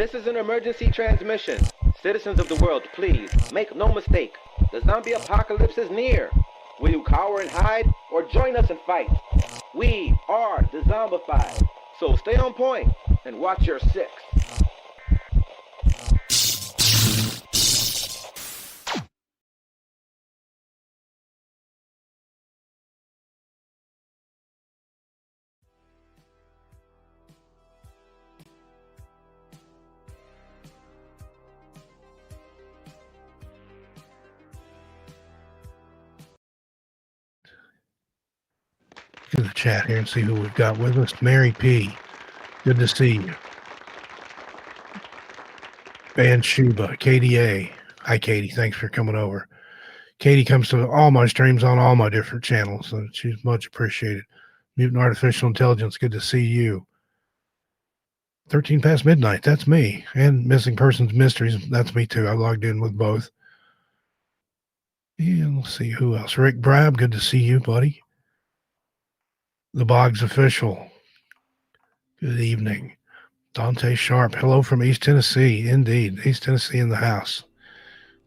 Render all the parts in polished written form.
This is an emergency transmission. Citizens of the world, please, make no mistake. The zombie apocalypse is near. Will you cower and hide, or join us and fight? We are Dezombified. So stay on point and watch your six. To the chat here and see who we've got with us. Mary P. Good to see you. Van Shuba, KDA. Hi, Katie. Thanks for coming over. Katie comes to all my streams on all my different channels, so she's much appreciated. Mutant Artificial Intelligence, good to see you. 13 past midnight, that's me. And Missing Persons Mysteries, that's me too. I logged in with both. And let's see who else. Rick Brab, good to see you, buddy. The Boggs Official, good evening. Dante Sharp, hello from East Tennessee. Indeed, East Tennessee in the house.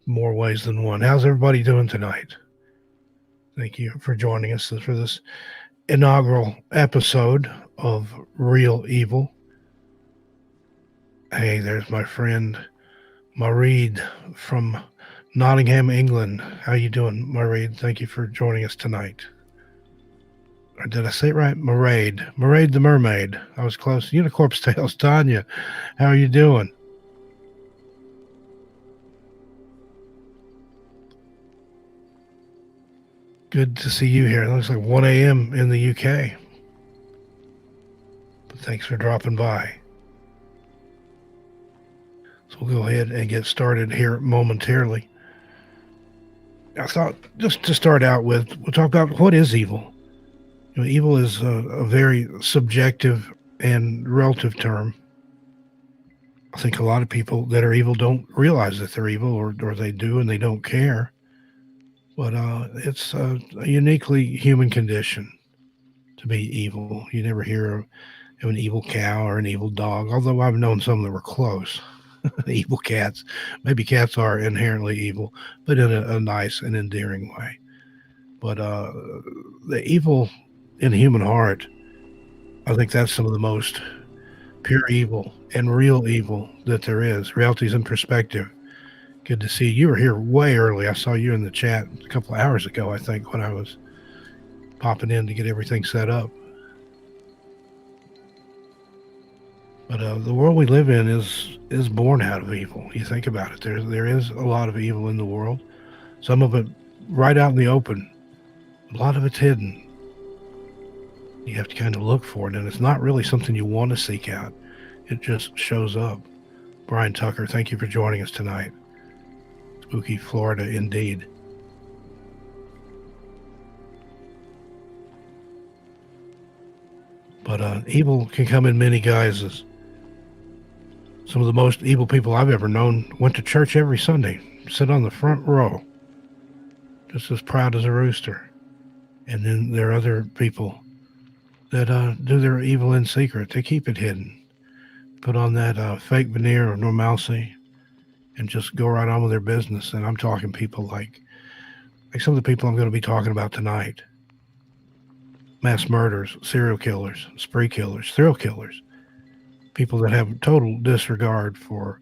More ways than one. How's everybody doing tonight? Thank you for joining us for this inaugural episode of Real Evil. Hey, there's my friend Mareed from Nottingham, England. How you doing, Mareed? Thank you for joining us tonight. Or did I say it right? Maraid the Mermaid. I was close. Unicorp's Tales, Tanya. How are you doing? Good to see you here. It looks like 1 a.m. in the UK. But thanks for dropping by. So we'll go ahead and get started here momentarily. I thought just to start out with, we'll talk about what is evil. You know, evil is a very subjective and relative term. I think a lot of people that are evil don't realize that they're evil, or they do and they don't care. But it's a uniquely human condition to be evil. You never hear of an evil cow or an evil dog, although I've known some that were close. Evil cats. Maybe cats are inherently evil, but in a nice and endearing way. But the evil in the human heart, I think that's some of the most pure evil and real evil that there is. Realities in perspective. Good to see you. You were here way early. I saw you in the chat a couple of hours ago, I think, when I was popping in to get everything set up. But the world we live in is born out of evil. You think about it. There is a lot of evil in the world. Some of it right out in the open. A lot of it's hidden. You have to kind of look for it, and it's not really something you want to seek out. It just shows up. Brian Tucker, thank you for joining us tonight. Spooky Florida, indeed. But evil can come in many guises. Some of the most evil people I've ever known went to church every Sunday, sit on the front row, just as proud as a rooster. And then there are other people that do their evil in secret. They keep it hidden. Put on that fake veneer of normalcy and just go right on with their business. And I'm talking people like some of the people I'm going to be talking about tonight. Mass murderers, serial killers, spree killers, thrill killers. People that have total disregard for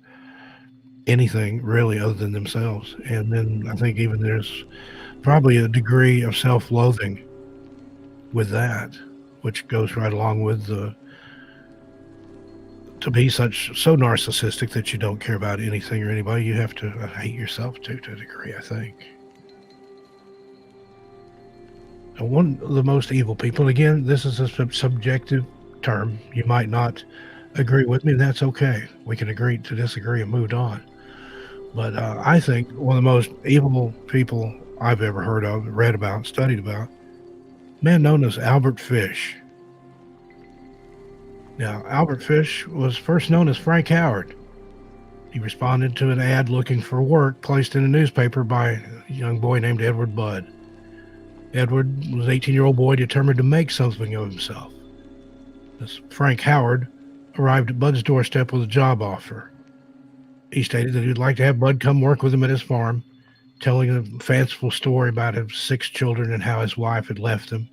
anything really other than themselves. And then I think even there's probably a degree of self-loathing with that, which goes right along with to be so narcissistic that you don't care about anything or anybody. You have to hate yourself to a degree, I think. And one of the most evil people, again, this is a subjective term. You might not agree with me, and that's okay. We can agree to disagree and move on. But I think one of the most evil people I've ever heard of, read about, studied about, a man known as Albert Fish. Now, Albert Fish was first known as Frank Howard. He responded to an ad looking for work placed in a newspaper by a young boy named Edward Budd. Edward was an 18-year-old boy determined to make something of himself. This Frank Howard arrived at Bud's doorstep with a job offer. He stated that he would like to have Bud come work with him at his farm, telling a fanciful story about his 6 children and how his wife had left him.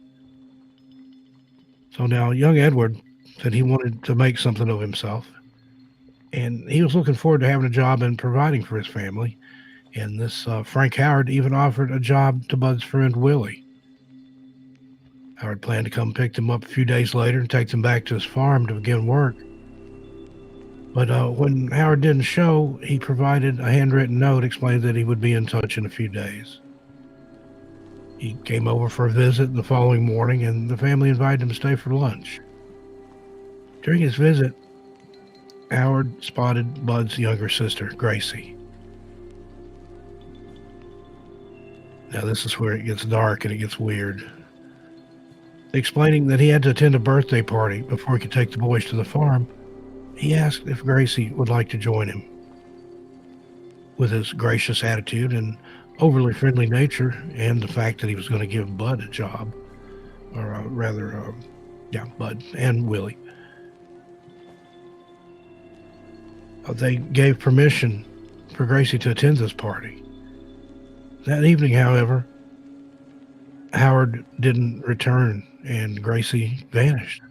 So now young Edward said he wanted to make something of himself, and he was looking forward to having a job and providing for his family. And this Frank Howard even offered a job to Bud's friend Willie. Howard planned to come pick them up a few days later and take them back to his farm to begin work. But when Howard didn't show, he provided a handwritten note explaining that he would be in touch in a few days. He came over for a visit the following morning, and the family invited him to stay for lunch. During his visit, Howard spotted Bud's younger sister, Gracie. Now this is where it gets dark and it gets weird. Explaining that he had to attend a birthday party before he could take the boys to the farm, he asked if Gracie would like to join him. With his gracious attitude and overly friendly nature, and the fact that he was going to give Bud a job, or Bud and Willie, they gave permission for Gracie to attend this party. That evening, however, Howard didn't return, and Gracie vanished.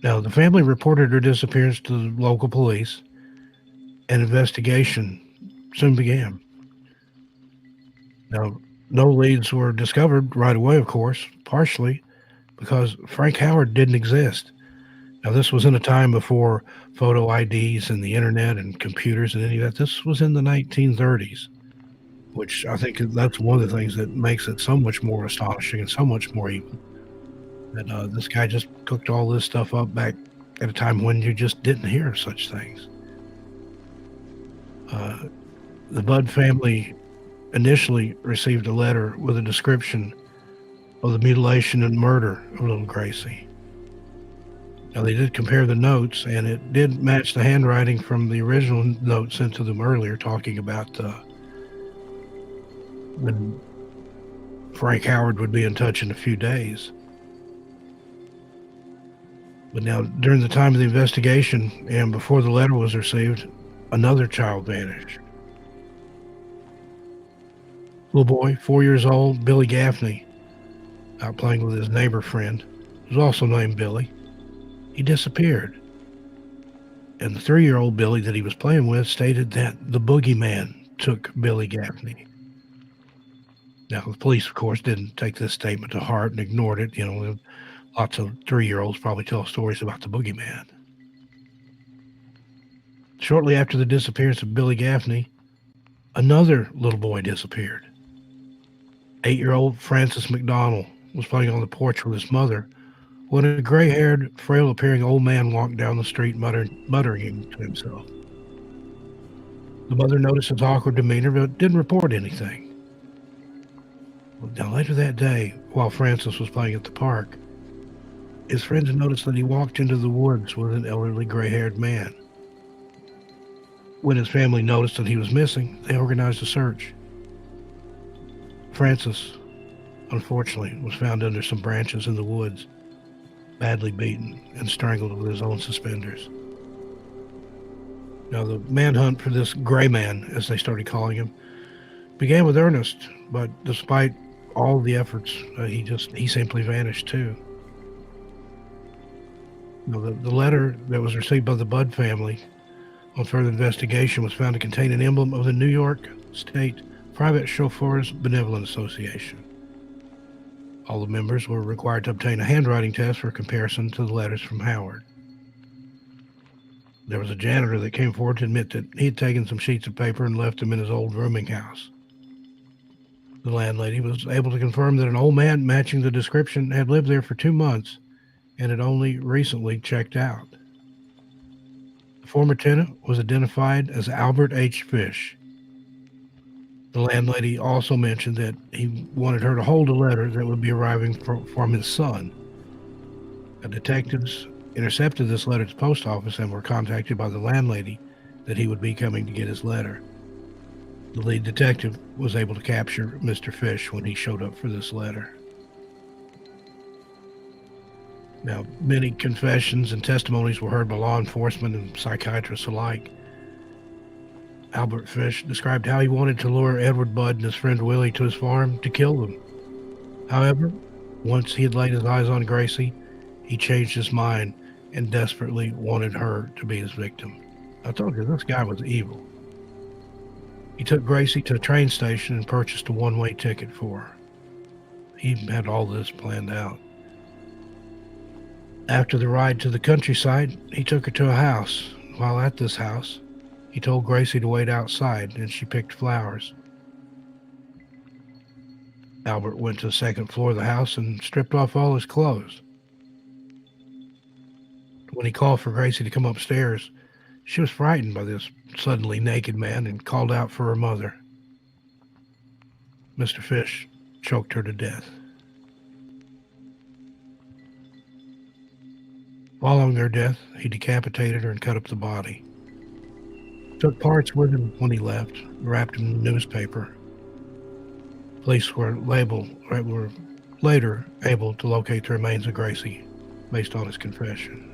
Now, the family reported her disappearance to the local police. An investigation soon began. Now, no leads were discovered right away, of course, partially because Frank Howard didn't exist. Now, this was in a time before photo IDs and the internet and computers and any of that. This was in the 1930s, which I think that's one of the things that makes it so much more astonishing and so much more evil. That this guy just cooked all this stuff up back at a time when you just didn't hear of such things. The Budd family initially received a letter with a description of the mutilation and murder of little Gracie. Now, they did compare the notes, and it did match the handwriting from the original note sent to them earlier, talking about when Frank Howard would be in touch in a few days. But now, during the time of the investigation and before the letter was received, another child vanished. Little boy, 4 years old, Billy Gaffney, out playing with his neighbor friend, who was also named Billy. He disappeared. And the 3-year-old Billy that he was playing with stated that the Boogey Man took Billy Gaffney. Now, the police, of course, didn't take this statement to heart and ignored it. You know, lots of 3-year-olds probably tell stories about the Boogey Man. Shortly after the disappearance of Billy Gaffney, another little boy disappeared. 8-year-old Francis McDonald was playing on the porch with his mother when a gray-haired, frail-appearing old man walked down the street muttering to himself. The mother noticed his awkward demeanor but didn't report anything. Now, later that day, while Francis was playing at the park, his friends noticed that he walked into the woods with an elderly gray-haired man. When his family noticed that he was missing, they organized a search. Francis, unfortunately, was found under some branches in the woods, badly beaten and strangled with his own suspenders. Now, the manhunt for this gray man, as they started calling him, began with Ernest, but despite all the efforts, he simply vanished too. Now, the letter that was received by the Budd family on further investigation was found to contain an emblem of the New York State Private Chauffeurs Benevolent Association. All the members were required to obtain a handwriting test for comparison to the letters from Howard. There was a janitor that came forward to admit that he had taken some sheets of paper and left them in his old rooming house. The landlady was able to confirm that an old man matching the description had lived there for 2 months and had only recently checked out. The former tenant was identified as Albert H. Fish. The landlady also mentioned that he wanted her to hold a letter that would be arriving from his son. The detectives intercepted this letter at the post office and were contacted by the landlady that he would be coming to get his letter. The lead detective was able to capture Mr. Fish when he showed up for this letter. Now, many confessions and testimonies were heard by law enforcement and psychiatrists alike. Albert Fish described how he wanted to lure Edward Budd and his friend Willie to his farm to kill them. However, once he had laid his eyes on Gracie, he changed his mind and desperately wanted her to be his victim. I told you, this guy was evil. He took Gracie to a train station and purchased a one-way ticket for her. He had all this planned out. After the ride to the countryside, he took her to a house. While at this house, he told Gracie to wait outside, and she picked flowers. Albert went to the second floor of the house and stripped off all his clothes. When he called for Gracie to come upstairs, she was frightened by this suddenly naked man and called out for her mother. Mr. Fish choked her to death. Following her death, he decapitated her and cut up the body. Took parts with him when he left, wrapped in a newspaper. Police were later able to locate the remains of Gracie based on his confession.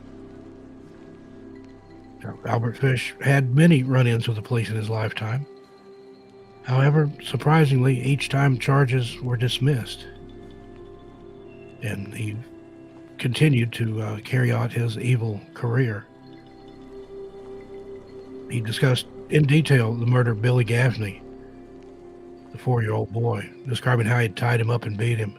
Now, Albert Fish had many run-ins with the police in his lifetime. However, surprisingly, each time charges were dismissed. And he continued to carry out his evil career. He discussed in detail the murder of Billy Gaffney, the 4-year-old boy, describing how he tied him up and beat him.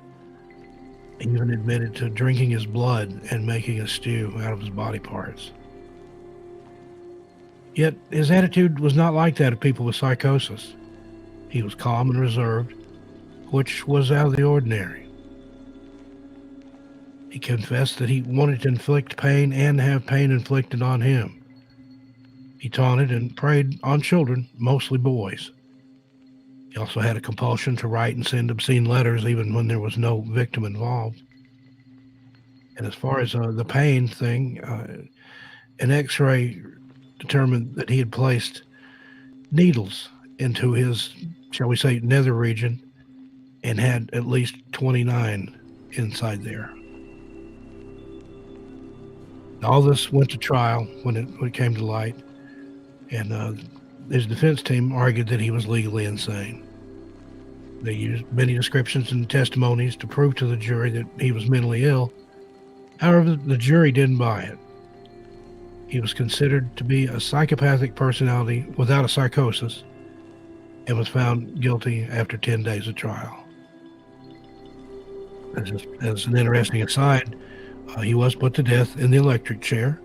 He even admitted to drinking his blood and making a stew out of his body parts. Yet his attitude was not like that of people with psychosis. He was calm and reserved, which was out of the ordinary. He confessed that he wanted to inflict pain and have pain inflicted on him. He taunted and preyed on children, mostly boys. He also had a compulsion to write and send obscene letters even when there was no victim involved. And as far as the pain thing, an x-ray determined that he had placed needles into his, shall we say, nether region and had at least 29 inside there. All this went to trial when it came to light, and his defense team argued that he was legally insane. They used many descriptions and testimonies to prove to the jury that he was mentally ill. However, the jury didn't buy it. He was considered to be a psychopathic personality without a psychosis and was found guilty after 10 days of trial. As an interesting aside, he was put to death in the electric chair,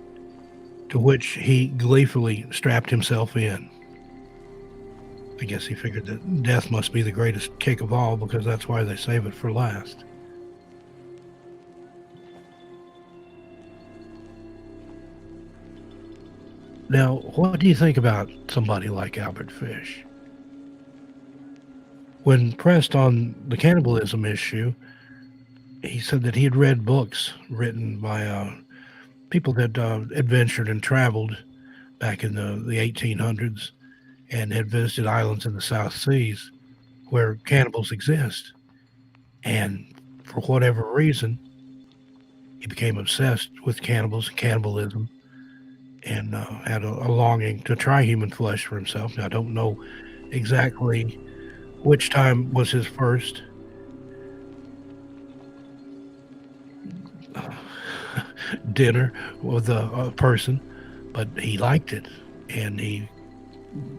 to which he gleefully strapped himself in. I guess he figured that death must be the greatest kick of all, because that's why they save it for last. Now, what do you think about somebody like Albert Fish? When pressed on the cannibalism issue, he said that he had read books written by people that adventured and traveled back in the 1800s and had visited islands in the South Seas where cannibals exist. And for whatever reason, he became obsessed with cannibals and cannibalism and had a longing to try human flesh for himself. Now, I don't know exactly which time was his first dinner with a person, but he liked it, and he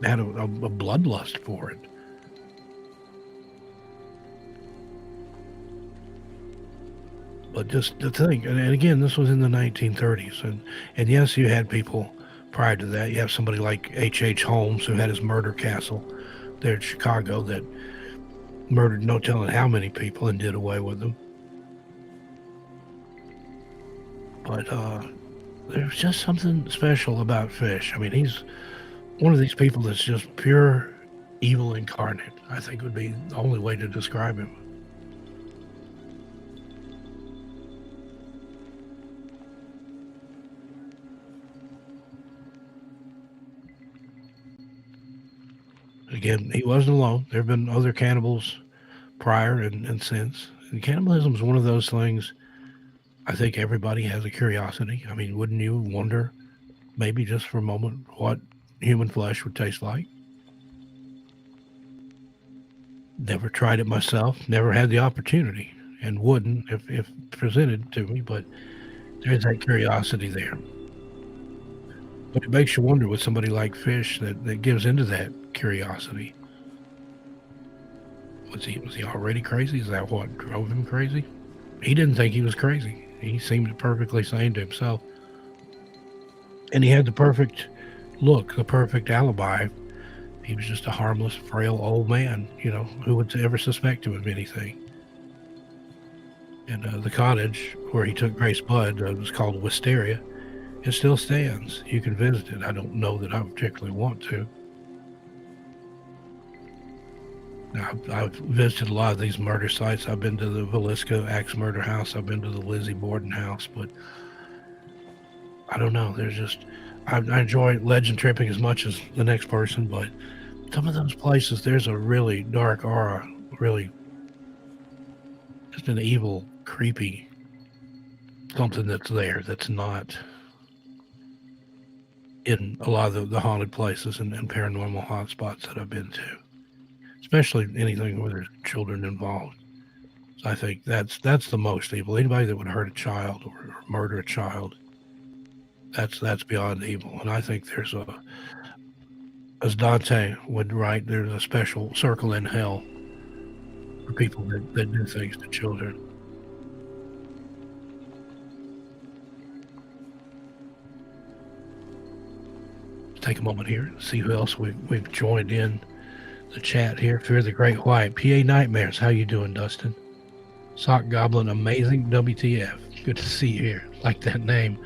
had a bloodlust for it. But just the thing, and again, this was in the 1930s, and yes, you had people prior to that. You have somebody like H.H. Holmes, who had his murder castle there in Chicago that murdered no telling how many people and did away with them. But there's just something special about Fish. I mean, he's one of these people that's just pure evil incarnate, I think would be the only way to describe him. Again, he wasn't alone. There have been other cannibals prior and since. And cannibalism is one of those things, I think everybody has a curiosity. I mean, wouldn't you wonder, maybe just for a moment, what human flesh would taste like? Never tried it myself, never had the opportunity, and wouldn't if presented to me, but there's that curiosity there. But it makes you wonder with somebody like Fish that gives into that curiosity. Was he already crazy? Is that what drove him crazy? He didn't think he was crazy. He seemed perfectly sane to himself. And he had the perfect look, the perfect alibi. He was just a harmless, frail old man, who would ever suspect him of anything. And the cottage where he took Grace Budd was called Wisteria. It still stands. You can visit it. I don't know that I particularly want to. Now, I've visited a lot of these murder sites. I've been to the Villisca Axe Murder House. I've been to the Lizzie Borden House, but I don't know. There's just, I enjoy legend tripping as much as the next person, but some of those places, there's a really dark aura, really just an evil, creepy something that's there that's not in a lot of the haunted places and paranormal hotspots that I've been to, especially anything where there's children involved. So I think that's the most evil. Anybody that would hurt a child or murder a child, that's beyond evil. And I think there's as Dante would write, there's a special circle in hell for people that do things to children. Take a moment here, see who else we've joined in the chat here. Fear the Great White, PA Nightmares. How you doing, Dustin? Sock Goblin, amazing. WTF. Good to see you here. Like that name.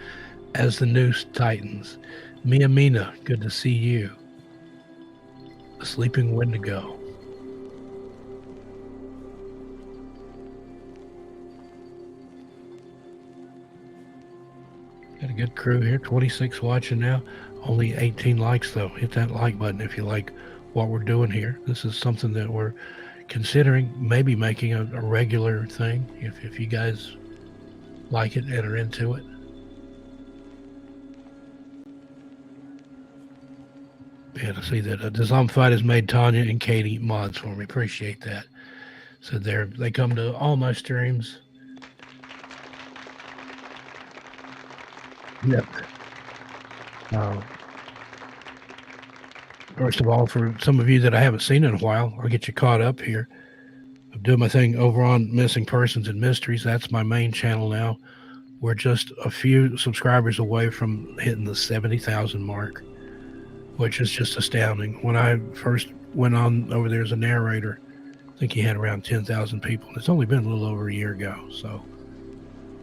As the Noose Titans. Mia Mina, good to see you. The Sleeping Wendigo. Got a good crew here. 26 watching now. Only 18 likes though. Hit that like button if you like what we're doing here. This is something that we're considering maybe making a regular thing if you guys like it and are into it. And I see that Dezombified has made Tanya and Katie mods for me. Appreciate that. So they come to all my streams. Yep. First of all, for some of you that I haven't seen in a while, I'll get you caught up here. I'm doing my thing over on Missing Persons and Mysteries. That's my main channel now. We're just a few subscribers away from hitting the 70,000 mark, which is just astounding. When I first went on over there as a narrator, I think he had around 10,000 people. It's only been a little over a year ago, so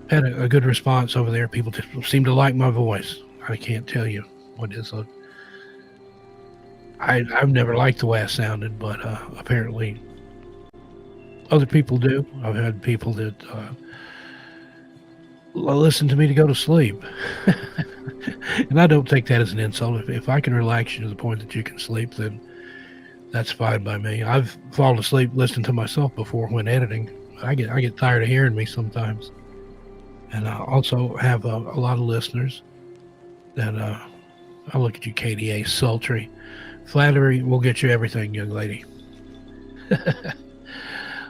had a good response over there. People seem to like my voice. I can't tell you what is a... I've never liked the way I sounded, but apparently other people do. I've had people that listen to me to go to sleep. And I don't take that as an insult. If I can relax you to the point that you can sleep, then that's fine by me. I've fallen asleep listening to myself before when editing. I get tired of hearing me sometimes. And I also have a lot of listeners that I look at you, KDA, sultry. Flattery will get you everything, young lady.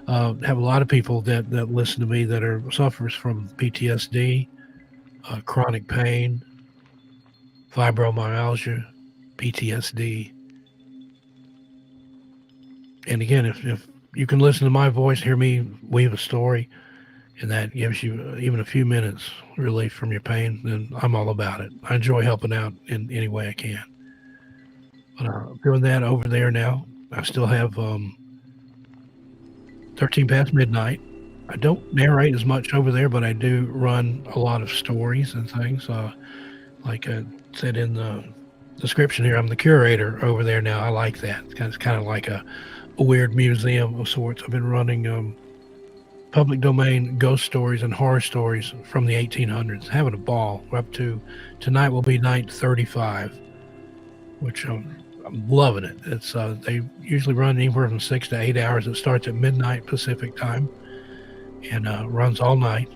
Have a lot of people that listen to me that are sufferers from PTSD, chronic pain, fibromyalgia, PTSD. And again, if you can listen to my voice, hear me weave a story, and that gives you even a few minutes relief from your pain, then I'm all about it. I enjoy helping out in any way I can. But I'm doing that over there now. I still have 13 past midnight. I don't narrate as much over there, but I do run a lot of stories and things. Like I said in the description here, I'm the curator over there now. I like that. It's kind of like a weird museum of sorts. I've been running public domain ghost stories and horror stories from the 1800s. Having a ball. We're up to tonight will be night 35, which I'm loving it. It's they usually run anywhere from 6 to 8 hours. It starts at midnight Pacific time and runs all night.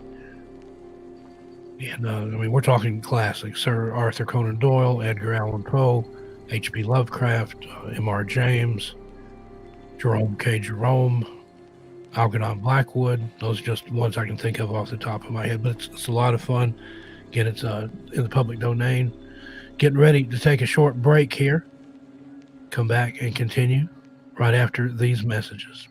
And I mean, we're talking classics: Sir Arthur Conan Doyle, Edgar Allan Poe, H.P. Lovecraft, M.R. James, Jerome K. Jerome, Algernon Blackwood. Those are just ones I can think of off the top of my head, but it's a lot of fun. Again, it's in the public domain. Getting ready to take a short break here. Come back and continue right after these messages.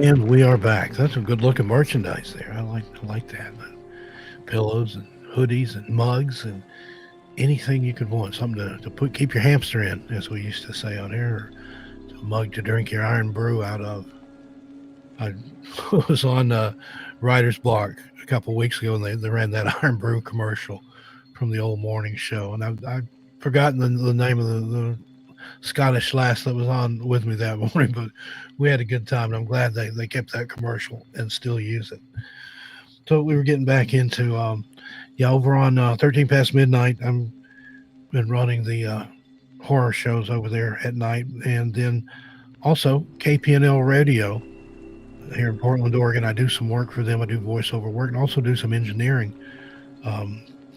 And we are back. That's some good looking merchandise there. I like that. Pillows and hoodies and mugs and anything you could want. Something to keep your hamster in, as we used to say on here. Or a mug to drink your iron brew out of. I was on Writer's Block a couple of weeks ago, and they ran that iron brew commercial from the old morning show. And I've forgotten the name of the Scottish lass that was on with me that morning, but we had a good time, and I'm glad they kept that commercial and still use it. So we were getting back into, over on 13 Past Midnight, I'm been running the horror shows over there at night, and then also KPNL Radio here in Portland, Oregon. I do some work for them. I do voiceover work and also do some engineering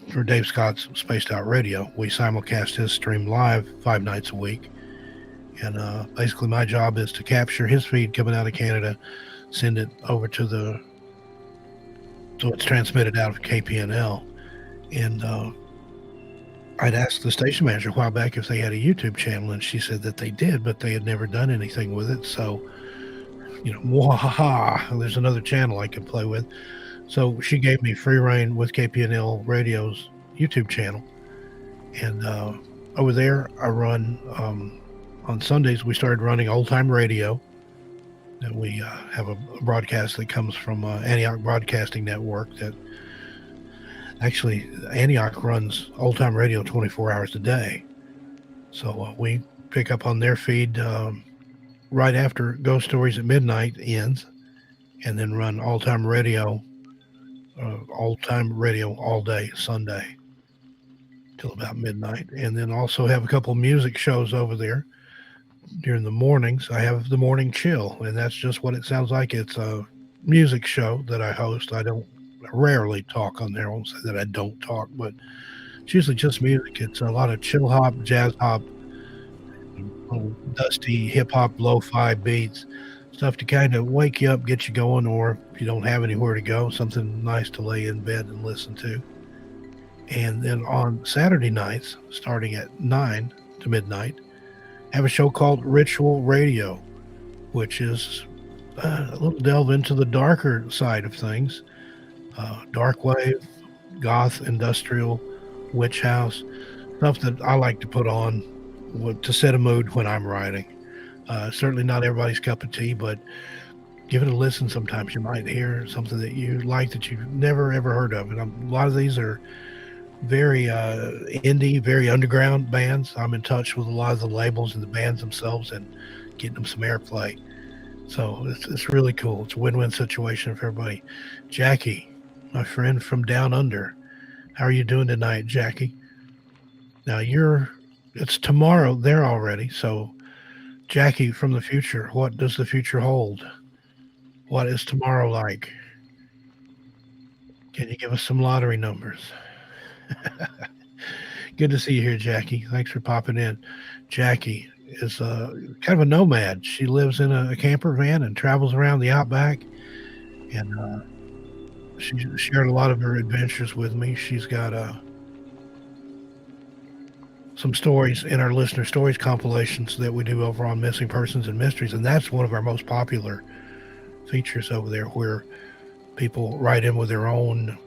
for Dave Scott's Spaced Out Radio. We simulcast his stream live 5 nights a week. And basically my job is to capture his feed coming out of Canada, send it over so it's transmitted out of KPNL. And I'd asked the station manager a while back if they had a YouTube channel, and she said that they did, but they had never done anything with it. So, there's another channel I can play with. So she gave me free reign with KPNL Radio's YouTube channel. And over there, I run, on Sundays, we started running Old Time Radio. And we have a broadcast that comes from Antioch Broadcasting Network that actually Antioch runs Old Time Radio 24 hours a day. So we pick up on their feed right after Ghost Stories at Midnight ends, and then run All Time Radio all day Sunday till about midnight. And then also have a couple music shows over there during the mornings. I have the Morning Chill, and that's just what it sounds like. It's a music show that I host. I rarely talk on there. I won't say that I don't talk, but it's usually just music. It's a lot of chill hop, jazz hop, dusty hip hop, lo-fi beats, stuff to kind of wake you up, get you going, or if you don't have anywhere to go, something nice to lay in bed and listen to. And then on Saturday nights, starting at 9 to midnight, I have a show called Ritual Radio, which is a little delve into the darker side of things. Dark wave, goth, industrial, witch house, stuff that I like to put on to set a mood when I'm writing. Certainly not everybody's cup of tea, but give it a listen. Sometimes you might hear something that you like that you've never ever heard of. And a lot of these are very indie, very underground bands. I'm in touch with a lot of the labels and the bands themselves and getting them some airplay. So it's really cool. It's a win-win situation for everybody. Jackie, my friend from down under, how are you doing tonight, Jackie? Now it's tomorrow there already. So Jackie from the future, what does the future hold? What is tomorrow like? Can you give us some lottery numbers? Good to see you here, Jackie. Thanks for popping in. Jackie is kind of a nomad. She lives in a camper van and travels around the outback. And she shared a lot of her adventures with me. She's got some stories in our listener stories compilations that we do over on Missing Persons and Mysteries. And that's one of our most popular features over there, where people write in with their own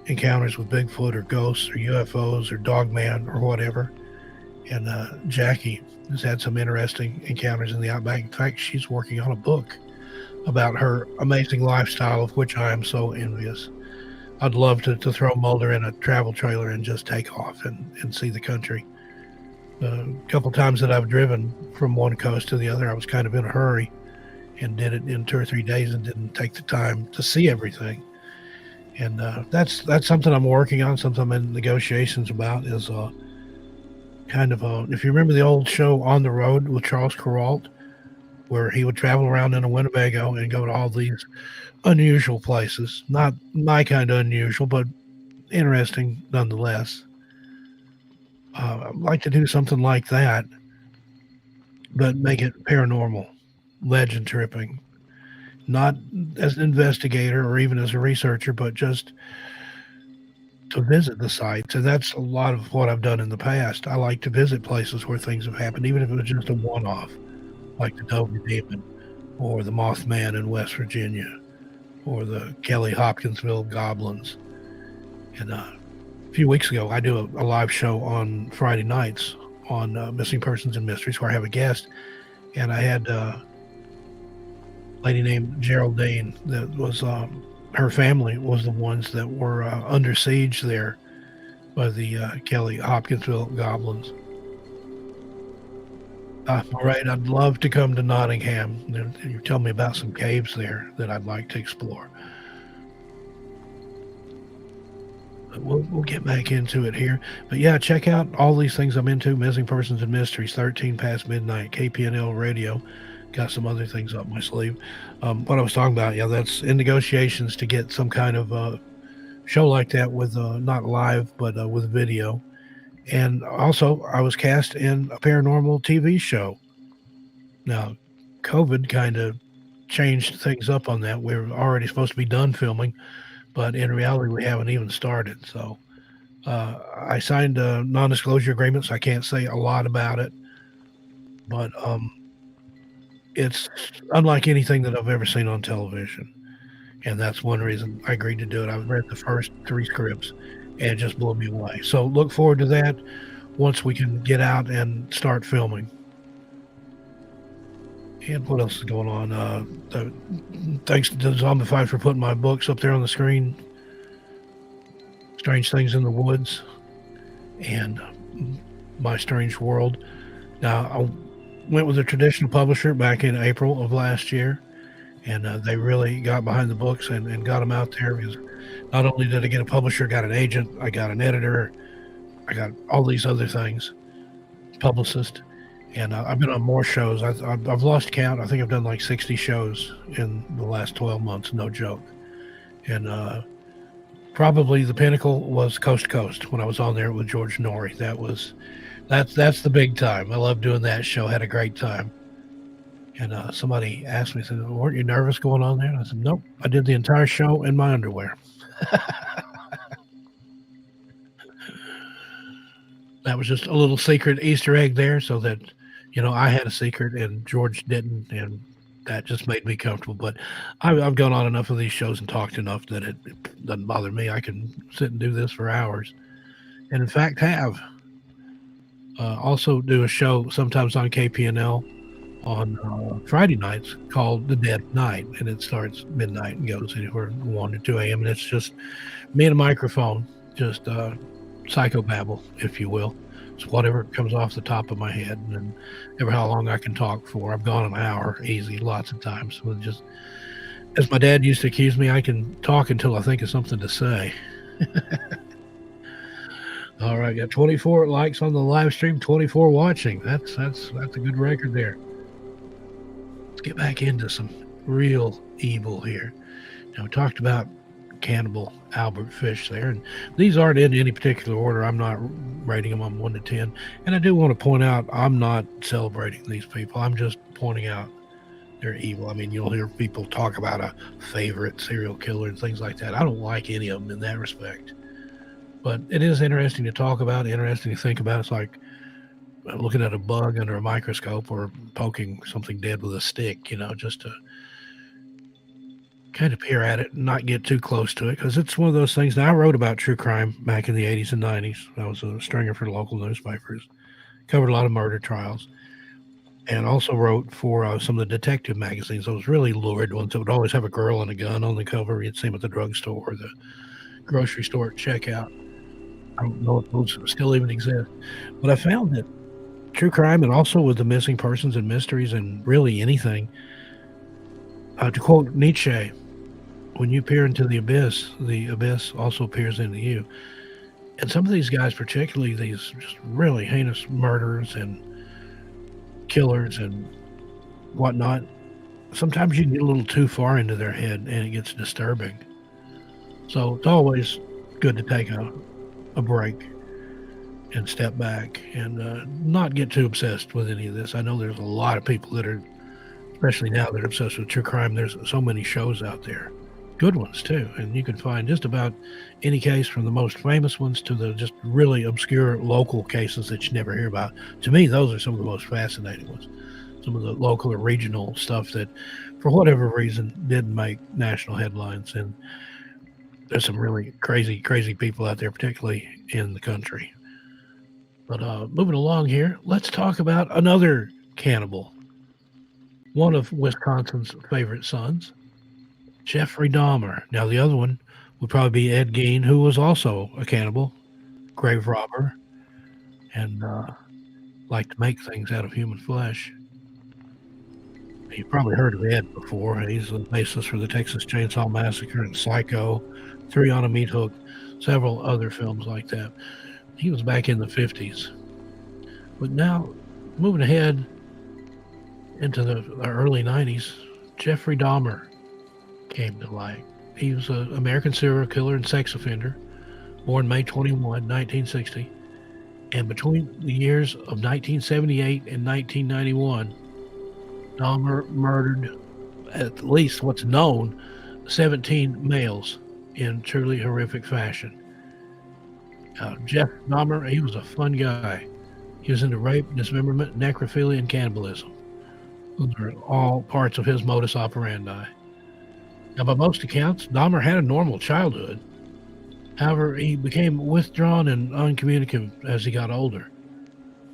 encounters with Bigfoot or ghosts or UFOs or Dogman or whatever. And Jackie has had some interesting encounters in the outback. In fact, she's working on a book about her amazing lifestyle, of which I am so envious. I'd love to throw Mulder in a travel trailer and just take off and see the country. A couple times that I've driven from one coast to the other, I was kind of in a hurry and did it in 2 or 3 days and didn't take the time to see everything. And that's something I'm working on, something I'm in negotiations about, is kind of if you remember the old show On the Road with Charles Kuralt, where he would travel around in a Winnebago and go to all these unusual places. Not my kind of unusual, but interesting nonetheless. I'd like to do something like that, but make it paranormal, legend tripping. Not as an investigator or even as a researcher, but just to visit the sites. And that's a lot of what I've done in the past. I like to visit places where things have happened, even if it was just a one-off, like the Toby Demon or the Mothman in West Virginia, or the Kelly Hopkinsville Goblins. And a few weeks ago, I do a live show on Friday nights on Missing Persons and Mysteries, where I have a guest, and I had a lady named Geraldine that was her family was the ones that were under siege there by the Kelly Hopkinsville Goblins. All right, I'd love to come to Nottingham. You tell me about some caves there that I'd like to explore. But we'll get back into it here. But yeah, check out all these things I'm into. Missing Persons and Mysteries, 13 past midnight, KPNL Radio. Got some other things up my sleeve. What I was talking about, yeah, that's in negotiations to get some kind of show like that with not live, but with video. And also, I was cast in a paranormal TV show. Now, COVID kind of changed things up on that. We were already supposed to be done filming, but in reality, we haven't even started. So I signed a non-disclosure agreement, so I can't say a lot about it. But it's unlike anything that I've ever seen on television. And that's one reason I agreed to do it. I've read the first 3 scripts, and it just blew me away. So look forward to that once we can get out and start filming. And what else is going on? Thanks to Dezombified for putting my books up there on the screen. Strange Things in the Woods and My Strange World. Now, I went with a traditional publisher back in April of last year, and they really got behind the books and got them out there, because not only did I get a publisher, I got an agent, I got an editor, I got all these other things, publicist, and I've been on more shows. I've lost count. I think I've done like 60 shows in the last 12 months, no joke. And probably the pinnacle was Coast to Coast when I was on there with George Norrie. That's the big time. I love doing that show. Had a great time. And somebody asked me, said, "Weren't you nervous going on there?" And I said, "Nope. I did the entire show in my underwear." That was just a little secret Easter egg there, so that, I had a secret and George didn't, and that just made me comfortable. But I've gone on enough of these shows and talked enough that it doesn't bother me. I can sit and do this for hours, and in fact have. Also do a show sometimes on KPNL on Friday nights called The Dead Night, and it starts midnight and goes anywhere 1 to 2 a.m. and it's just me and a microphone, just psychobabble, if you will. It's whatever comes off the top of my head, and ever how long I can talk for. I've gone an hour easy lots of times. With just, as my dad used to accuse me, I can talk until I think of something to say. All right, got 24 likes on the live stream, 24 watching. That's a good record there. Let's get back into some real evil here. Now, we talked about Cannibal, Albert Fish there, and these aren't in any particular order. I'm not rating them on 1 to 10. And I do want to point out, I'm not celebrating these people. I'm just pointing out they're evil. I mean, you'll hear people talk about a favorite serial killer and things like that. I don't like any of them in that respect. But it is interesting to talk about, interesting to think about. It's like looking at a bug under a microscope or poking something dead with a stick, just to kind of peer at it and not get too close to it, because it's one of those things. Now, I wrote about true crime back in the 80s and 90s. I was a stringer for local newspapers, covered a lot of murder trials, and also wrote for some of the detective magazines. Those really lurid ones that would always have a girl and a gun on the cover. You'd see them at the drugstore or the grocery store at checkout. I don't know if those still even exist, but I found that true crime, and also with the Missing Persons and Mysteries and really anything, to quote Nietzsche, when you peer into the abyss also peers into you. And some of these guys, particularly these just really heinous murderers and killers and whatnot, sometimes you can get a little too far into their head and it gets disturbing. So it's always good to take a break and step back and not get too obsessed with any of this. I know there's a lot of people that are, especially now, that are obsessed with true crime. There's so many shows out there, good ones too, and you can find just about any case, from the most famous ones to the just really obscure local cases that you never hear about. To me, those are some of the most fascinating ones. some of the local or regional stuff that, for whatever reason, didn't make national headlines. And there's some really crazy, crazy people out there, particularly in the country. But moving along here, let's talk about another cannibal, one of Wisconsin's favorite sons, Jeffrey Dahmer. Now, the other one would probably be Ed Gein, who was also a cannibal, grave robber, and liked to make things out of human flesh. You've probably heard of Ed before. He's the basis for the Texas Chainsaw Massacre and Psycho, Three on a Meat Hook, several other films like that. He was back in the 50s. But now, moving ahead into the early 90s, Jeffrey Dahmer came to light. He was an American serial killer and sex offender, born May 21, 1960. And between the years of 1978 and 1991, Dahmer murdered, at least what's known, 17 males in truly horrific fashion. Jeff Dahmer, he was a fun guy. He was into rape, dismemberment, necrophilia, and cannibalism. Those are all parts of his modus operandi. Now, by most accounts, Dahmer had a normal childhood. However, he became withdrawn and uncommunicative as he got older.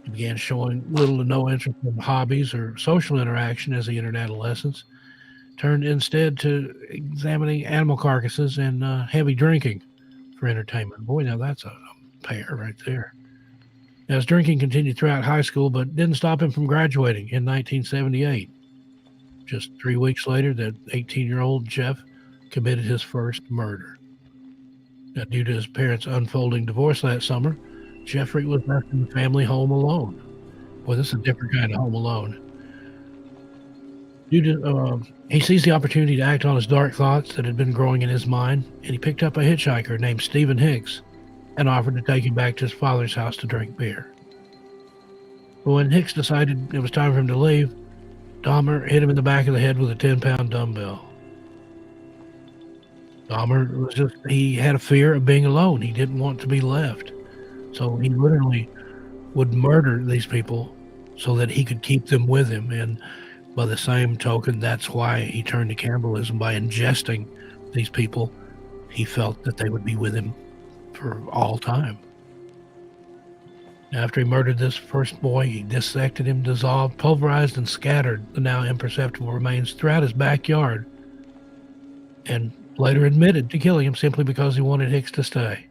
He began showing little to no interest in hobbies or social interaction as he entered adolescence, turned instead to examining animal carcasses and heavy drinking for entertainment. Boy, now that's a pair right there. Now, his drinking continued throughout high school, but didn't stop him from graduating in 1978. Just 3 weeks later, that 18-year-old Jeff committed his first murder. Now, due to his parents' unfolding divorce that summer, Jeffrey was left in the family home alone. Boy, this is a different kind of home alone. He seized the opportunity to act on his dark thoughts that had been growing in his mind, and he picked up a hitchhiker named Stephen Hicks and offered to take him back to his father's house to drink beer. But when Hicks decided it was time for him to leave, Dahmer hit him in the back of the head with a 10-pound dumbbell. Dahmer he had a fear of being alone. He didn't want to be left. So he literally would murder these people so that he could keep them with him. And by the same token, that's why he turned to cannibalism. By ingesting these people, he felt that they would be with him for all time. After he murdered this first boy, he dissected him, dissolved, pulverized, and scattered the now imperceptible remains throughout his backyard, and later admitted to killing him simply because he wanted Hicks to stay.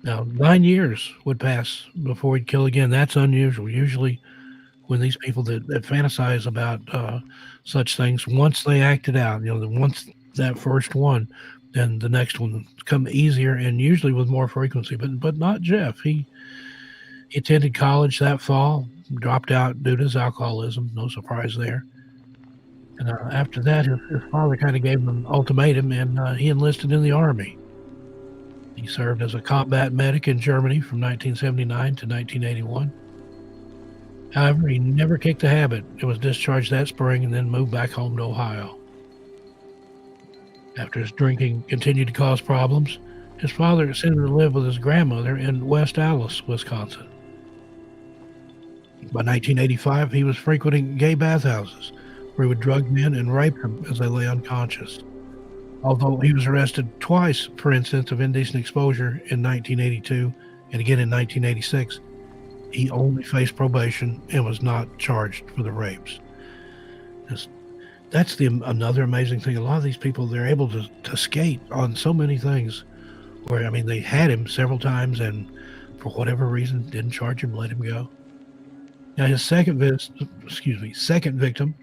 Now, 9 years would pass before he'd kill again. That's unusual. Usually, when these people that fantasize about such things, once they act it out, once that first one, then the next one come easier and usually with more frequency. But not Jeff. He attended college that fall, dropped out due to his alcoholism. No surprise there. And after that, his father kind of gave him an ultimatum, and he enlisted in the Army. He served as a combat medic in Germany from 1979 to 1981. However, he never kicked the habit and was discharged that spring and then moved back home to Ohio. After his drinking continued to cause problems, his father sent him to live with his grandmother in West Allis, Wisconsin. By 1985, he was frequenting gay bathhouses where he would drug men and rape them as they lay unconscious. Although he was arrested twice for incidents of indecent exposure in 1982 and again in 1986, he only faced probation and was not charged for the rapes. That's another amazing thing. A lot of these people, they're able to skate on so many things where, they had him several times and for whatever reason didn't charge him, let him go. Now, his second victim,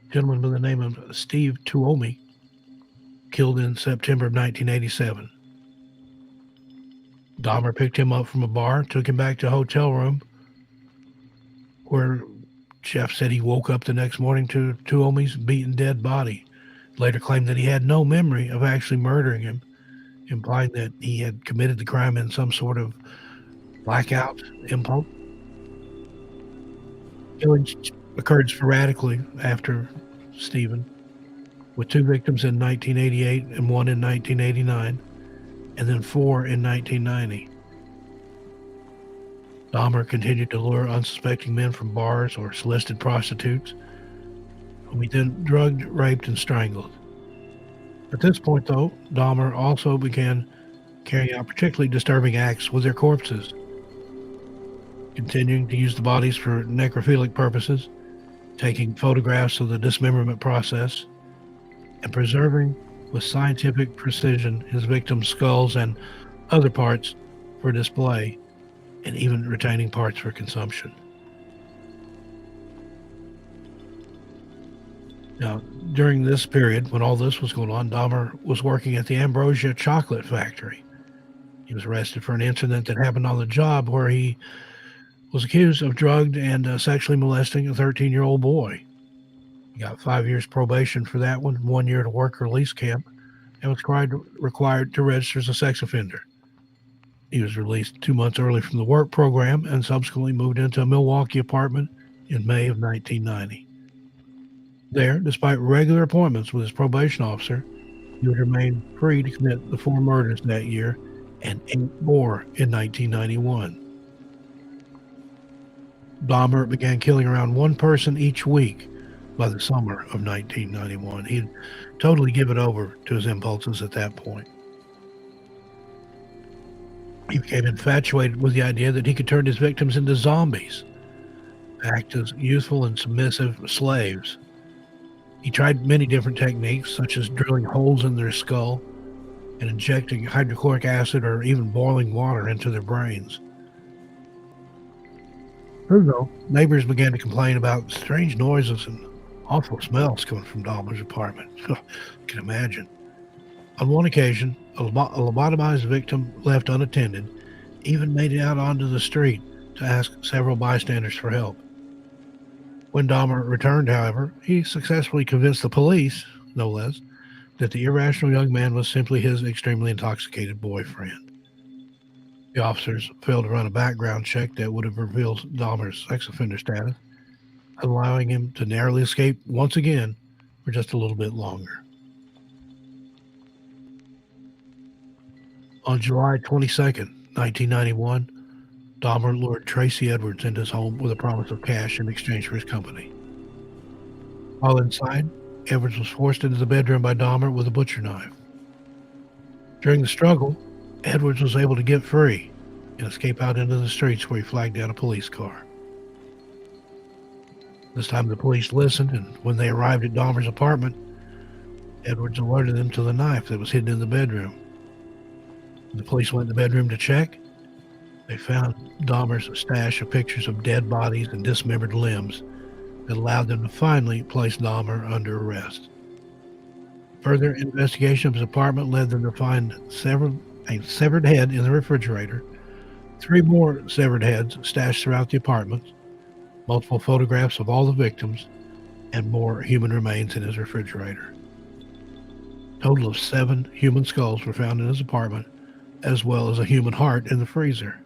a gentleman by the name of Steve Tuomi, killed in September of 1987. Dahmer picked him up from a bar, took him back to a hotel room where Jeff said he woke up the next morning to Tuomi's beaten dead body. Later claimed that he had no memory of actually murdering him, implying that he had committed the crime in some sort of blackout impulse. Killings occurred sporadically after Stephen, with 2 victims in 1988 and 1 in 1989, and then 4 in 1990. Dahmer continued to lure unsuspecting men from bars or solicited prostitutes, whom he then drugged, raped, and strangled. At this point, though, Dahmer also began carrying out particularly disturbing acts with their corpses, continuing to use the bodies for necrophilic purposes, taking photographs of the dismemberment process, and preserving with scientific precision his victims' skulls and other parts for display, and even retaining parts for consumption. Now, during this period, when all this was going on, Dahmer was working at the Ambrosia Chocolate Factory. He was arrested for an incident that happened on the job where he was accused of drugged and sexually molesting a 13-year-old boy. He got 5 years probation for that one, 1 year at a work release camp, and was required to register as a sex offender. He was released 2 months early from the work program and subsequently moved into a Milwaukee apartment in May of 1990. There, despite regular appointments with his probation officer, he would remain free to commit the 4 murders that year and 8 more in 1991. Dahmer began killing around 1 person each week by the summer of 1991. He'd totally given over to his impulses at that point. He became infatuated with the idea that he could turn his victims into zombies, act as useful and submissive slaves. He tried many different techniques, such as drilling holes in their skull and injecting hydrochloric acid or even boiling water into their brains. Though neighbors began to complain about strange noises and awful smells coming from Dahmer's apartment. You can imagine. On one occasion, a lobotomized victim left unattended even made it out onto the street to ask several bystanders for help. When Dahmer returned, however, he successfully convinced the police, no less, that the irrational young man was simply his extremely intoxicated boyfriend. The officers failed to run a background check that would have revealed Dahmer's sex offender status, allowing him to narrowly escape once again for just a little bit longer. On July 22nd, 1991, Dahmer lured Tracy Edwards into his home with a promise of cash in exchange for his company. While inside, Edwards was forced into the bedroom by Dahmer with a butcher knife. During the struggle, Edwards was able to get free and escape out into the streets where he flagged down a police car. This time the police listened, and when they arrived at Dahmer's apartment, Edwards alerted them to the knife that was hidden in the bedroom. When the police went in the bedroom to check, they found Dahmer's stash of pictures of dead bodies and dismembered limbs that allowed them to finally place Dahmer under arrest. Further investigation of his apartment led them to find a severed head in the refrigerator, 3 more severed heads stashed throughout the apartment, multiple photographs of all the victims, and more human remains in his refrigerator. A total of 7 human skulls were found in his apartment, as well as a human heart in the freezer.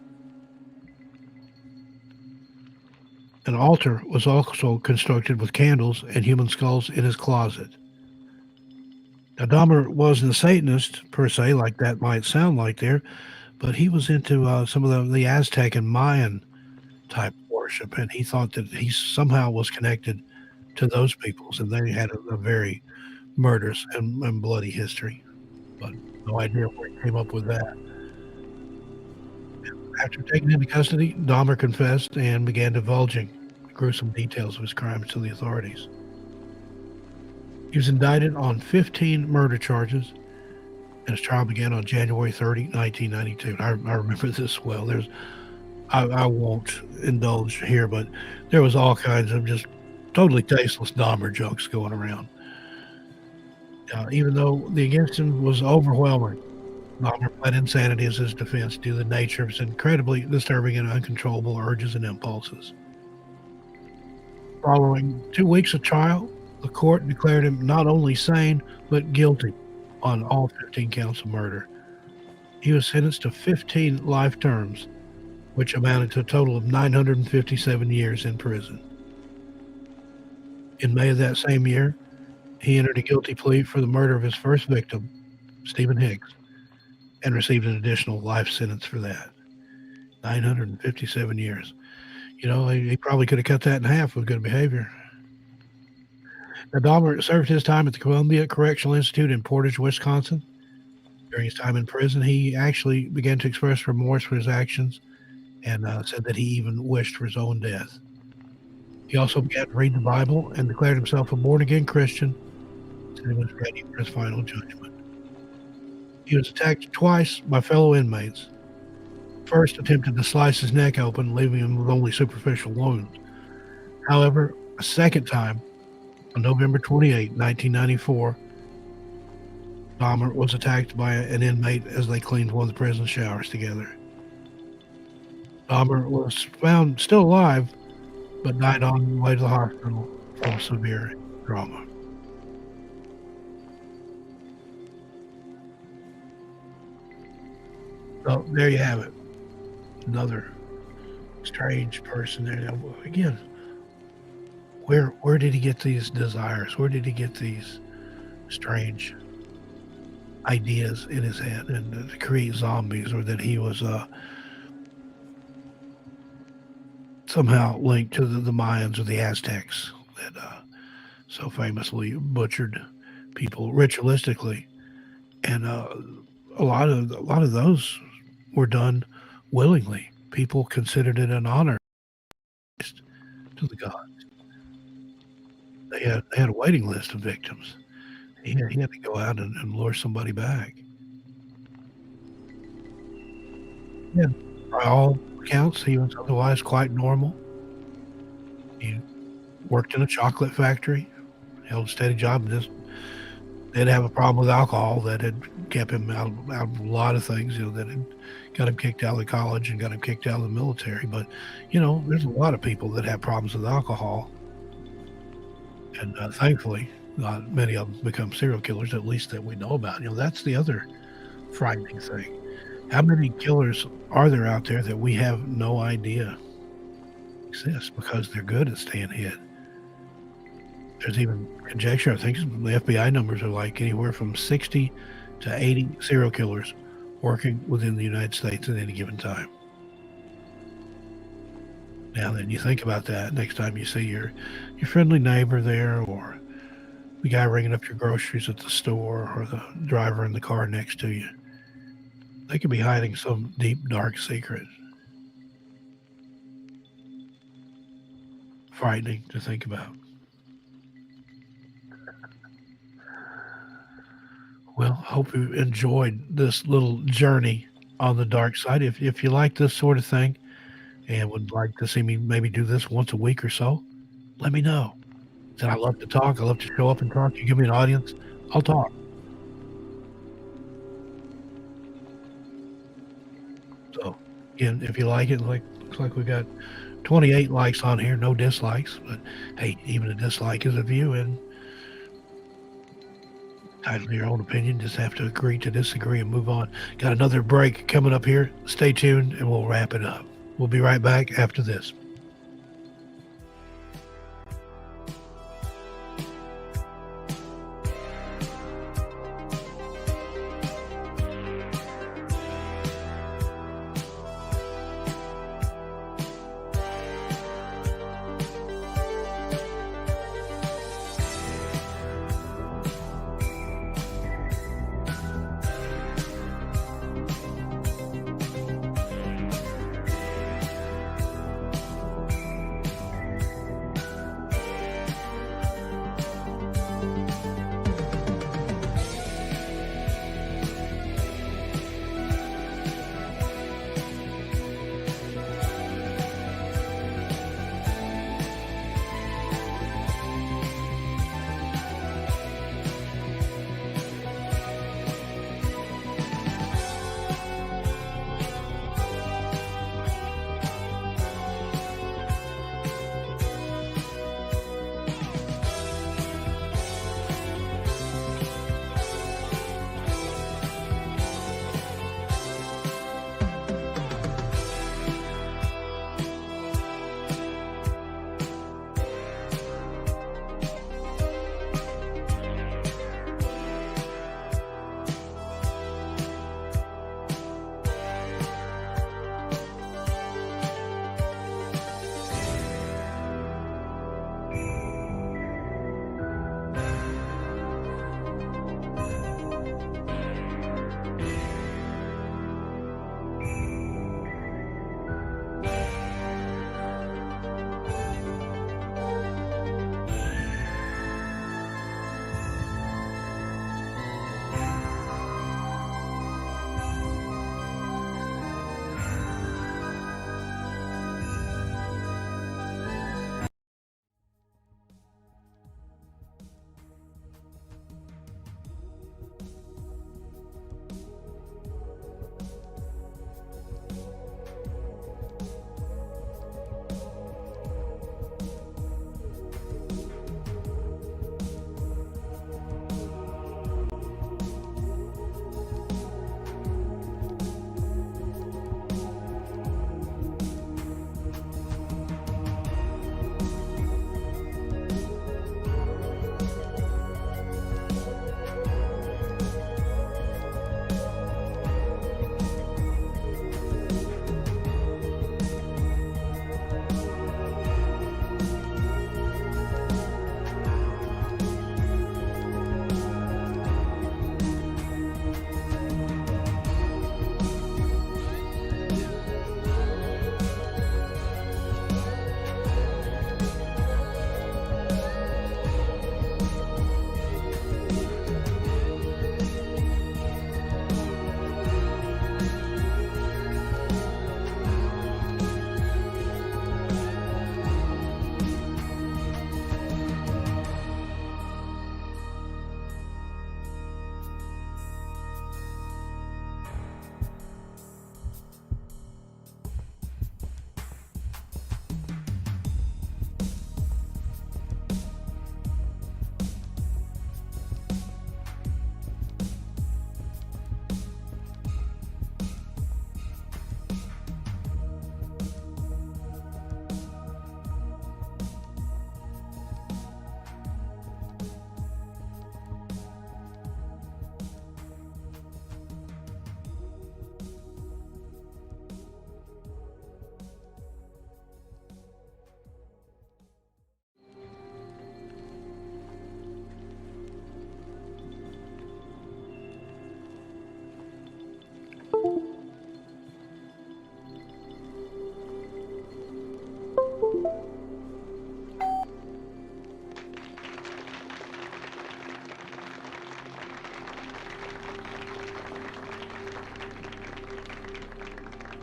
An altar was also constructed with candles and human skulls in his closet. Now, Dahmer wasn't a Satanist, per se, like that might sound like there, but he was into some of the Aztec and Mayan type worship, and he thought that he somehow was connected to those peoples, and they had a very murderous and bloody history. But no idea where he came up with that. After taken into custody, Dahmer confessed and began divulging gruesome details of his crimes to the authorities. He was indicted on 15 murder charges, and his trial began on January 30, 1992. I remember this well. I won't indulge here, but there was all kinds of just totally tasteless Dahmer jokes going around. Even though the against him was overwhelming, Dahmer pled insanity as his defense due to the nature of his incredibly disturbing and uncontrollable urges and impulses. Following 2 weeks of trial, the court declared him not only sane, but guilty on all 15 counts of murder. He was sentenced to 15 life terms, which amounted to a total of 957 years in prison. In May of that same year, he entered a guilty plea for the murder of his first victim, Stephen Hicks, and received an additional life sentence for that. 957 years. He probably could have cut that in half with good behavior. Now, Dahmer served his time at the Columbia Correctional Institute in Portage, Wisconsin. During his time in prison, he actually began to express remorse for his actions and said that he even wished for his own death. He also began to read the Bible and declared himself a born-again Christian, said he was ready for his final judgment. He was attacked twice by fellow inmates. First attempted to slice his neck open, leaving him with only superficial wounds. However, a second time, on November 28, 1994, Dahmer was attacked by an inmate as they cleaned one of the prison showers together. Dahmer was found still alive, but died on the way to the hospital from severe trauma. So there you have it. Another strange person there. Now, again, where did he get these desires? Where did he get these strange ideas in his head and to create zombies, or that he was somehow linked to the Mayans or the Aztecs that so famously butchered people ritualistically, and a lot of those were done willingly. People considered it an honor to the gods. They had a waiting list of victims. He had to go out and lure somebody back. Yeah, by all accounts, he was otherwise quite normal. He worked in a chocolate factory, held a steady job, and just did have a problem with alcohol that had kept him out of a lot of things, that had got him kicked out of college and got him kicked out of the military. But, there's a lot of people that have problems with alcohol. And thankfully, not many of them become serial killers, at least that we know about. That's the other frightening thing. How many killers are there out there that we have no idea exist because they're good at staying hid? There's even conjecture. I think the FBI numbers are like anywhere from 60 to 80 serial killers working within the United States at any given time. Now then, you think about that next time you see your friendly neighbor there, or the guy ringing up your groceries at the store, or the driver in the car next to you. They could be hiding some deep, dark secret. Frightening to think about. Well, I hope you enjoyed this little journey on the dark side. If you like this sort of thing and would like to see me maybe do this once a week or so, let me know. I love to talk. I love to show up and talk. You give me an audience, I'll talk. So, again, if you like it, looks like we got 28 likes on here, no dislikes. But hey, even a dislike is a view, and title your own opinion. Just have to agree to disagree and move on. Got another break coming up here. Stay tuned, and we'll wrap it up. We'll be right back after this.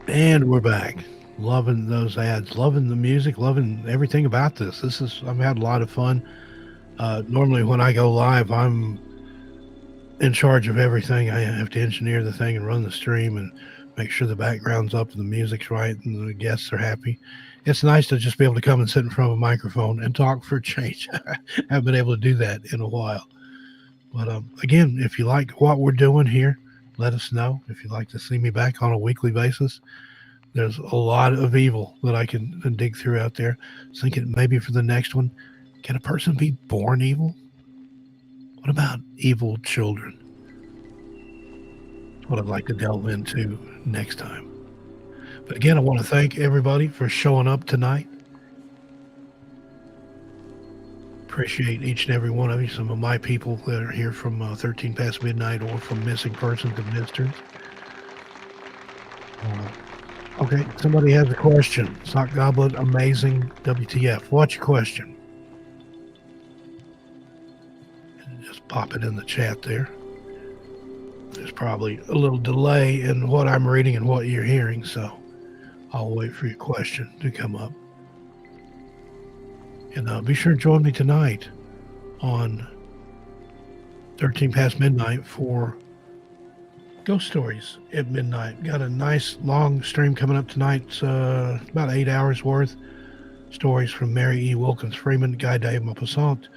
And we're back. Loving those ads, loving the music, loving everything about this. I've had a lot of fun. Normally, when I go live, I'm in charge of everything. I have to engineer the thing and run the stream and make sure the background's up and the music's right and the guests are happy. It's nice to just be able to come and sit in front of a microphone and talk for a change. I haven't been able to do that in a while. But again, if you like what we're doing here, let us know. If you'd like to see me back on a weekly basis, there's a lot of evil that I can dig through out there. Thinking maybe for the next one, can a person be born evil? What about evil children? What I'd like to delve into next time. But again, I want to thank everybody for showing up tonight. Appreciate each and every one of you. Some of my people that are here from 13 past midnight or from missing persons and mysteries. Okay, somebody has a question. Sock Goblin, amazing, WTF. What's your question? Just pop it in the chat there. There's probably a little delay in what I'm reading and what you're hearing, so I'll wait for your question to come up. And be sure to join me tonight on 13 past midnight for Ghost Stories at midnight. Got a nice long stream coming up tonight. It's about 8 hours worth. Stories from Mary E. Wilkins Freeman, Guy de Maupassant,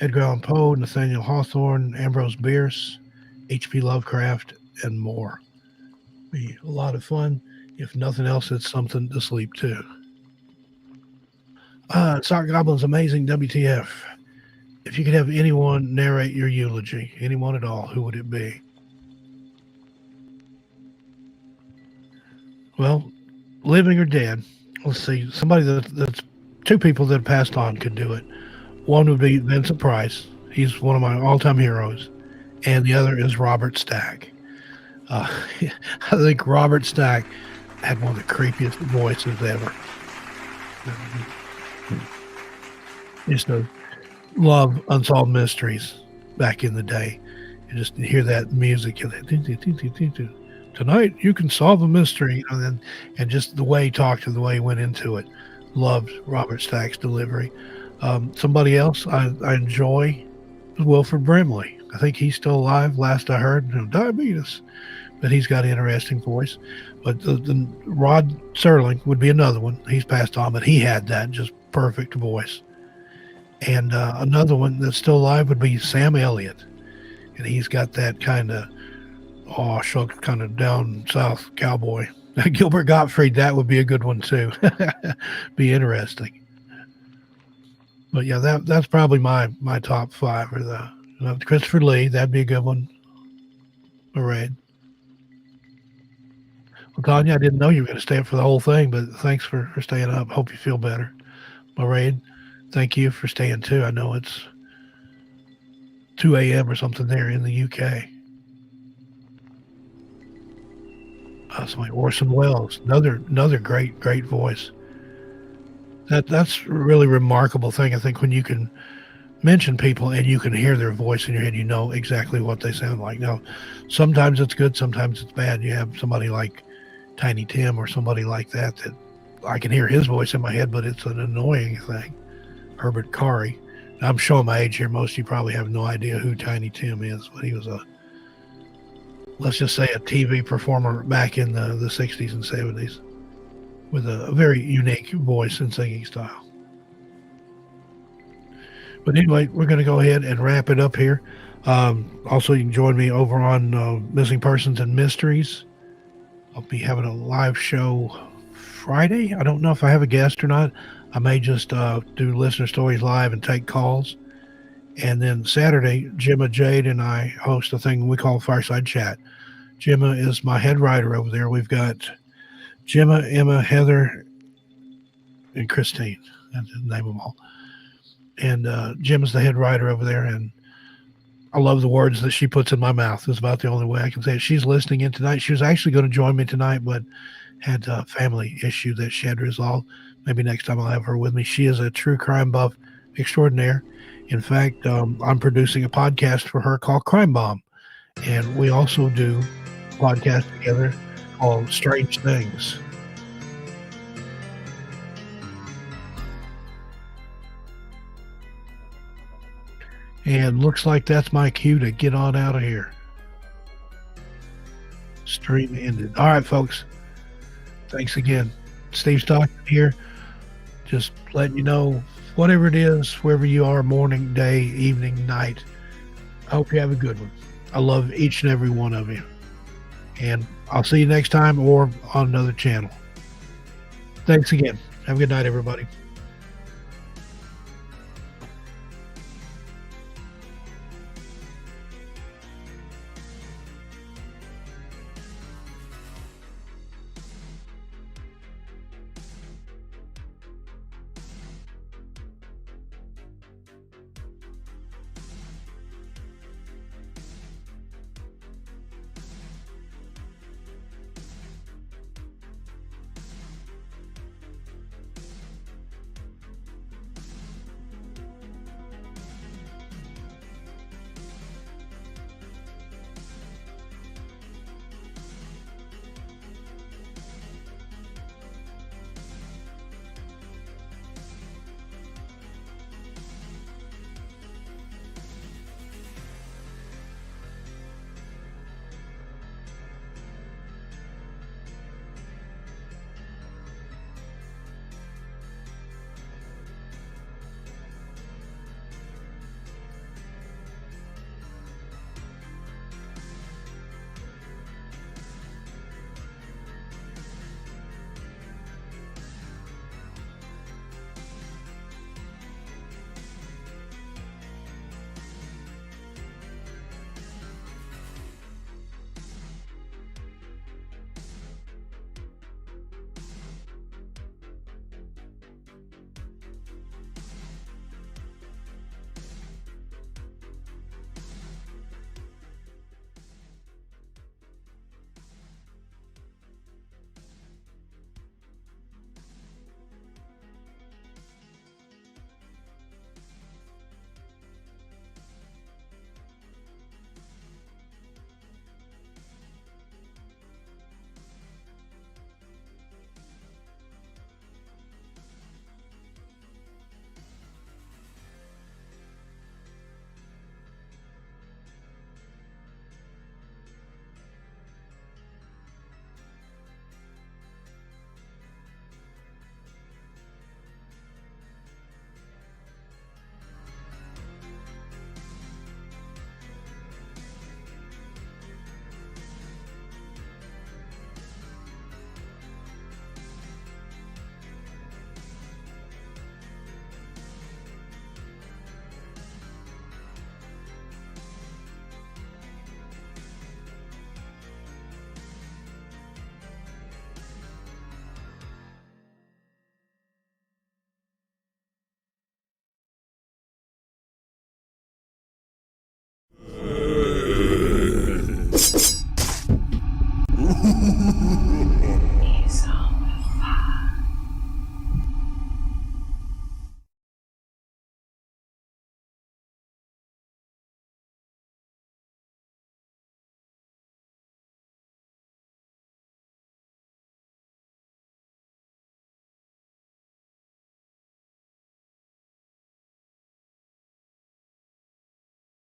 Edgar Allan Poe, Nathaniel Hawthorne, Ambrose Bierce, H.P. Lovecraft, and more. Be a lot of fun. If nothing else, it's something to sleep to. Sock Goblin's amazing, WTF. If you could have anyone narrate your eulogy, anyone at all, who would it be? Well, living or dead. Let's see. Somebody that's two people that have passed on could do it. One would be Vincent Price. He's one of my all-time heroes. And the other is Robert Stack. I think Robert Stack had one of the creepiest voices ever. Used to love Unsolved Mysteries back in the day. You just hear that music and that, tonight you can solve a mystery, and just the way he talked and the way he went into it. Loved Robert Stack's delivery. Somebody else I enjoy is Wilford Brimley. I think he's still alive. Last I heard, diabetes, but he's got an interesting voice. But the Rod Serling would be another one. He's passed on, but he had that just perfect voice. And another one that's still alive would be Sam Elliott, and he's got that kind of shucks, kind of down south cowboy. Gilbert Gottfried, that would be a good one too. Be interesting. But yeah, that's probably my top five. Or the Christopher Lee, that'd be a good one. Mairead. Well, Tanya, I didn't know you were going to stay up for the whole thing, but thanks for staying up. Hope you feel better. Mairead, thank you for staying too. I know it's 2 a.m. or something there in the UK. Somebody, Orson Welles, another great voice. That's a really remarkable thing. I think when you can mention people and you can hear their voice in your head, you know exactly what they sound like. Now, sometimes it's good, sometimes it's bad. You have somebody like Tiny Tim or somebody like that I can hear his voice in my head, but it's an annoying thing. Herbert Carey. I'm showing my age here. Most of you probably have no idea who Tiny Tim is, but he was let's just say a TV performer back in the 60s and 70s with a very unique voice and singing style. But anyway, we're going to go ahead and wrap it up here. Also, you can join me over on Missing Persons and Mysteries. I'll be having a live show Friday. I don't know if I have a guest or not. I may just do listener stories live and take calls. And then Saturday, Gemma Jade and I host a thing we call Fireside Chat. Gemma is my head writer over there. We've got Gemma, Emma, Heather, and Christine. That's the name of them all. And Gemma's the head writer over there, and I love the words that she puts in my mouth. It's about the only way I can say it. She's listening in tonight. She was actually going to join me tonight, but had a family issue that she had to resolve. Maybe next time I'll have her with me. She is a true crime buff extraordinaire. In fact, I'm producing a podcast for her called Crime Bomb. And we also do a podcast together called Strange Things. And looks like that's my cue to get on out of here. Stream ended. All right, folks. Thanks again. Steve Stockton here. Just letting you know, whatever it is, wherever you are, morning, day, evening, night, I hope you have a good one. I love each and every one of you. And I'll see you next time or on another channel. Thanks again. Have a good night, everybody.